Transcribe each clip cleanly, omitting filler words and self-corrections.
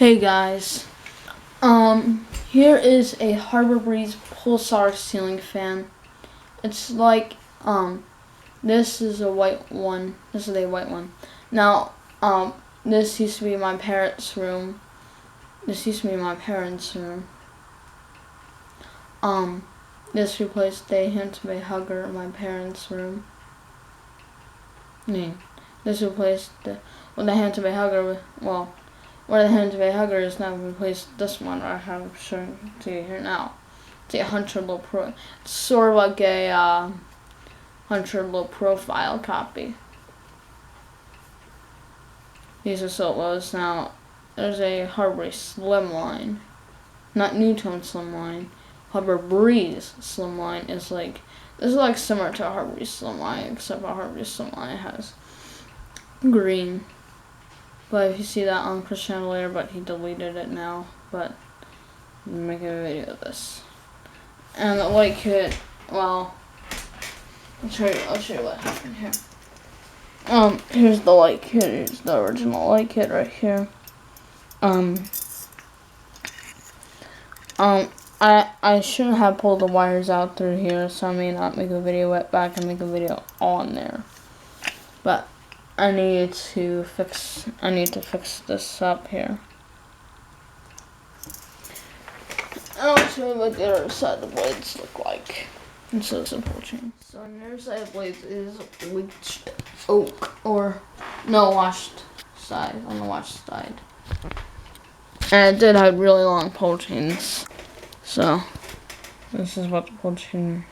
Hey guys, here is a Harbor Breeze pulsar ceiling fan. It's like, this is a white one. This is a white one. Now, this used to be my parents' room. This replaced the hand-to-bay hugger in my parents' room. This replaced the hand-to-bay hugger. Where the hand-to-bay hugger is now replaced this one I have shown to you here now. It's a Hunter Low Pro. It's sort of like a Hunter Low Profile copy. These are so lows. Now, there's a Harbor Slimline. Not Newtone Slimline. Harbor Breeze Slimline is like, this is like similar to a Harbor Slimline, except a Harbor Slimline has green. But if you see that on Chris channel later, but he deleted it now. But I'm making a video of this. And the light kit, well, I'll show you what happened here. Here's the light kit. Here's the original light kit right here. I shouldn't have pulled the wires out through here, so I may not make a video back and make a video on there. But I need to fix this up here. I'll show you what the other side of the blades look like. It's so simple change. So on the other side of the blades is bleached oak, or no, washed side, on the washed side. And it did have really long pull chains. So this is what the pull chain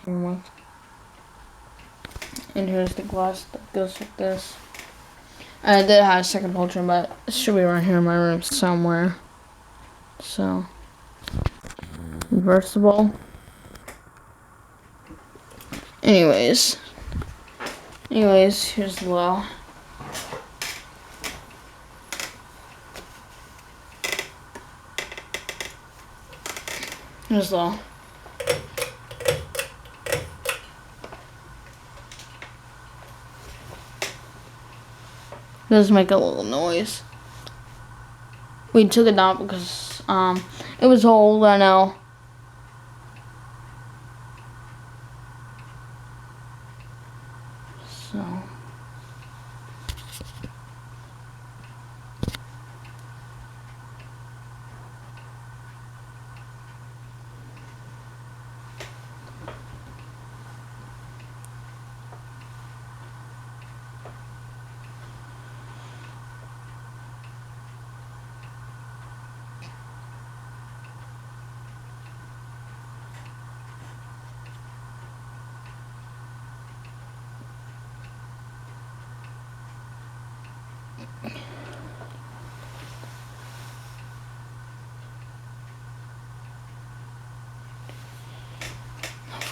came with. And here's the glass that goes with this. And I did have a second pull chain, but it should be around here in my room somewhere. So, reversible. Anyways, here's the low. Here's the low. Does make a little noise. We took it down because it was old, I know. So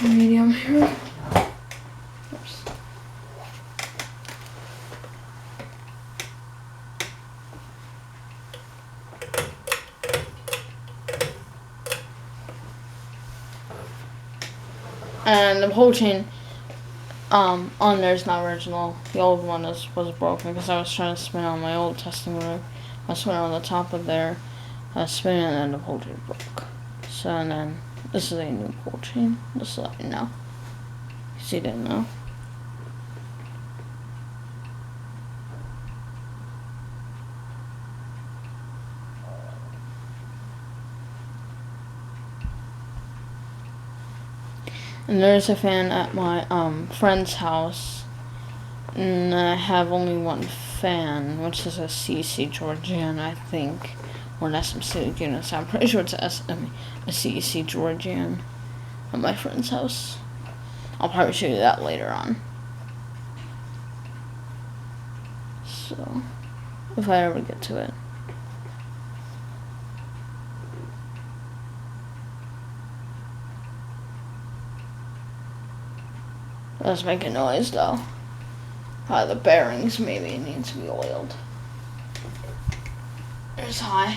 medium here. Oops. And the whole chain on there is not original. The old one was broken because I was trying to spin on my old testing rig. I was spinning on the top of there. I was spinning and then the whole chain broke. So and then this is a new pull chain, just to let you know. Because you didn't know. And there's a fan at my friend's house. And I have only one fan, which is a CEC Georgian, I think. Or an SMC unit. I'm pretty sure it's a CEC Georgian at my friend's house. I'll probably show you that later on. So, if I ever get to it. It does make a noise though. The bearings maybe need to be oiled. There's high.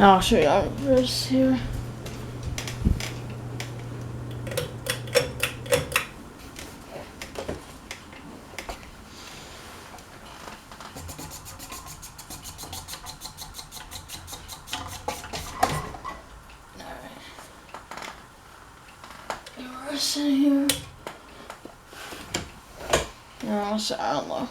I'll show you our reverse here. Reverse in here. No, so I don't know.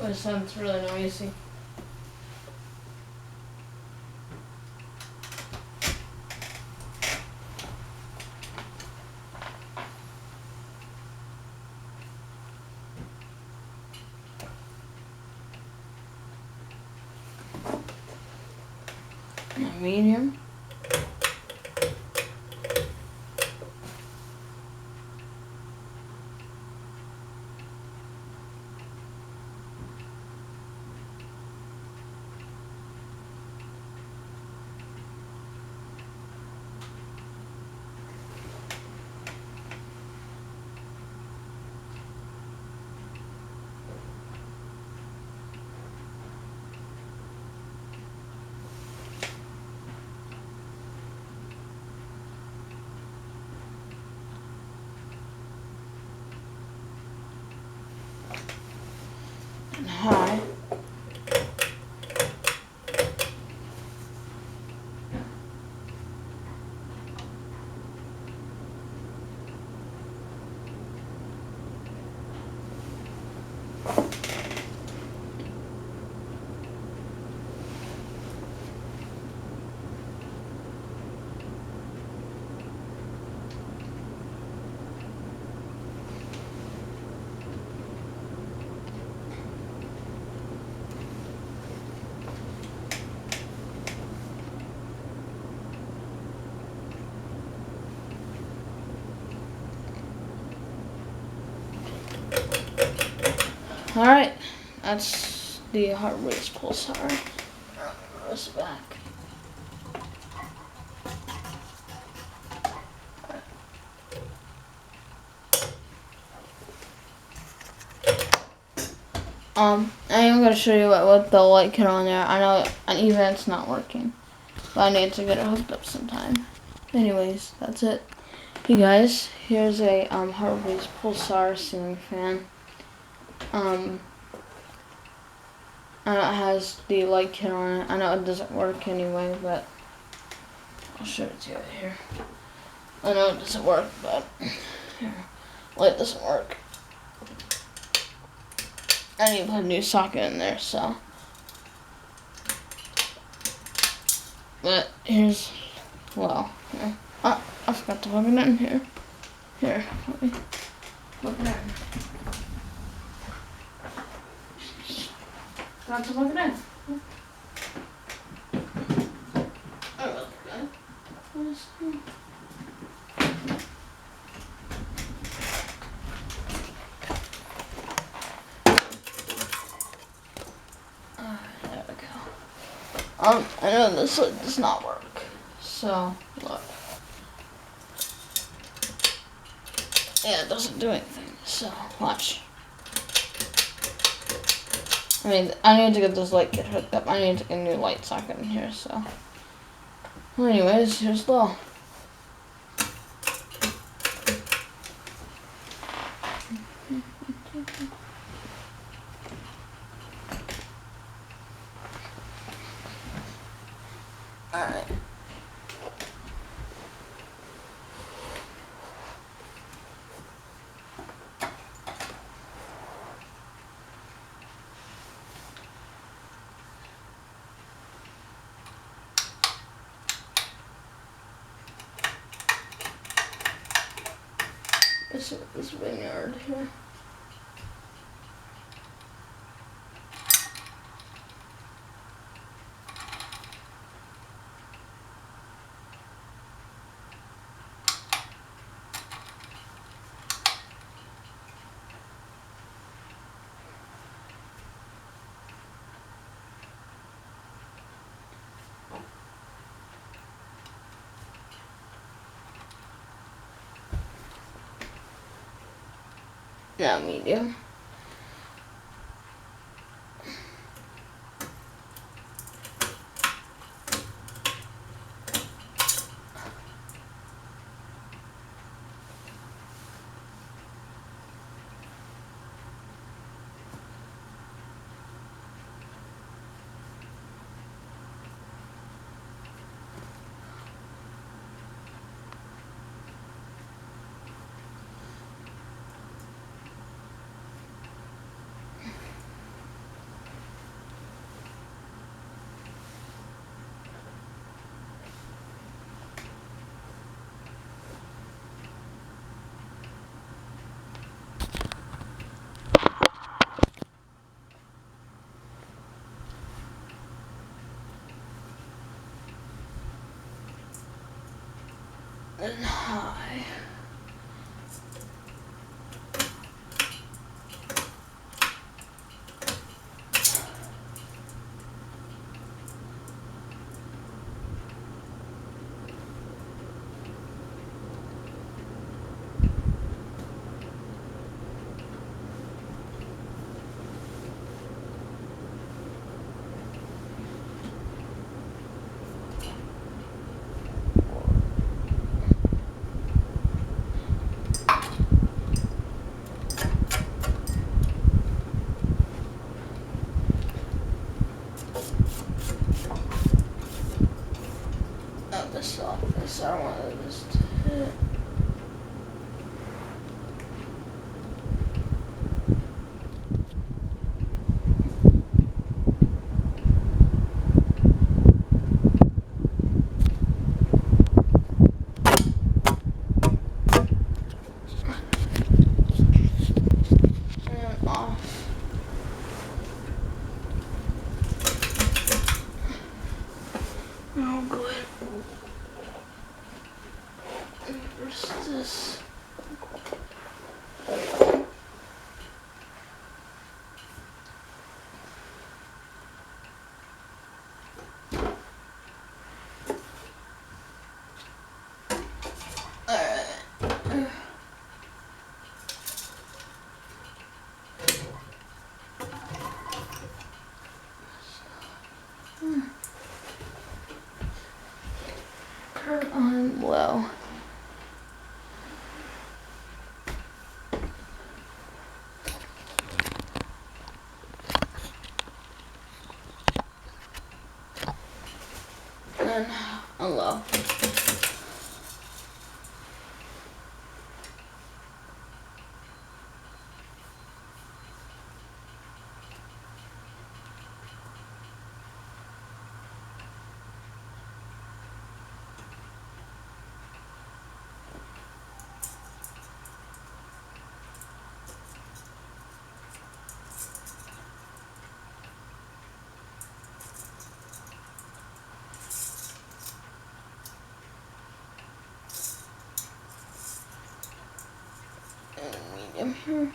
It sounds really noisy. Medium. And high. Alright, that's the heart race pulsar. Reverse back. I am going to show you what the light kit on there. I know even it's not working, but I need to get it hooked up sometime. Anyways, that's it. Hey guys, here's a heart race pulsar ceiling fan. I know it has the light kit on it. I know it doesn't work anyway, but I'll show it to you here. I know it doesn't work, but here, light doesn't work. I need to put a new socket in there, so. But here's, well, here. Oh, I forgot to plug it in here. Here, let me plug it in. Forgot to plug it in. Oh, that's good. I know this does not work. So, look. Yeah, it doesn't do anything. So, watch. I mean, I need to get this light kit hooked up. I need to get a new light socket in here, so. Well, anyways, here's the law. Alright. This vineyard here. Now medium. And high. This I don't want to just hit. And off. Oh, good. Where's this? Alright. Turn on low. And on low. And medium here.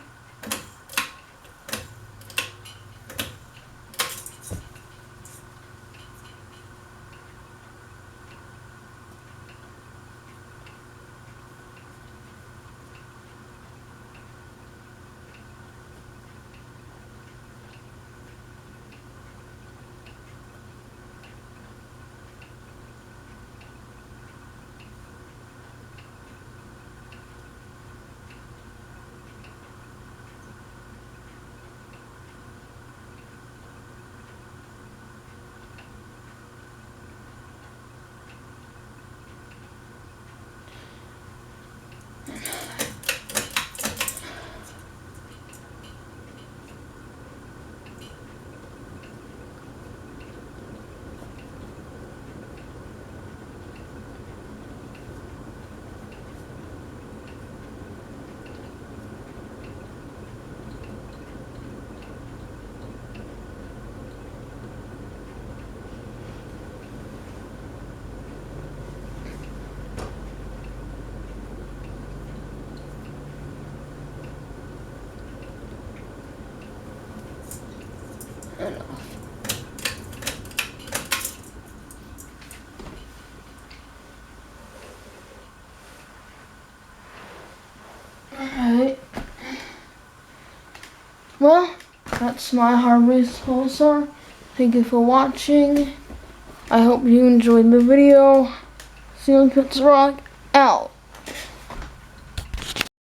Well, that's my Harvey's pulsar. Thank you for watching. I hope you enjoyed the video. See you on Pizza Rock.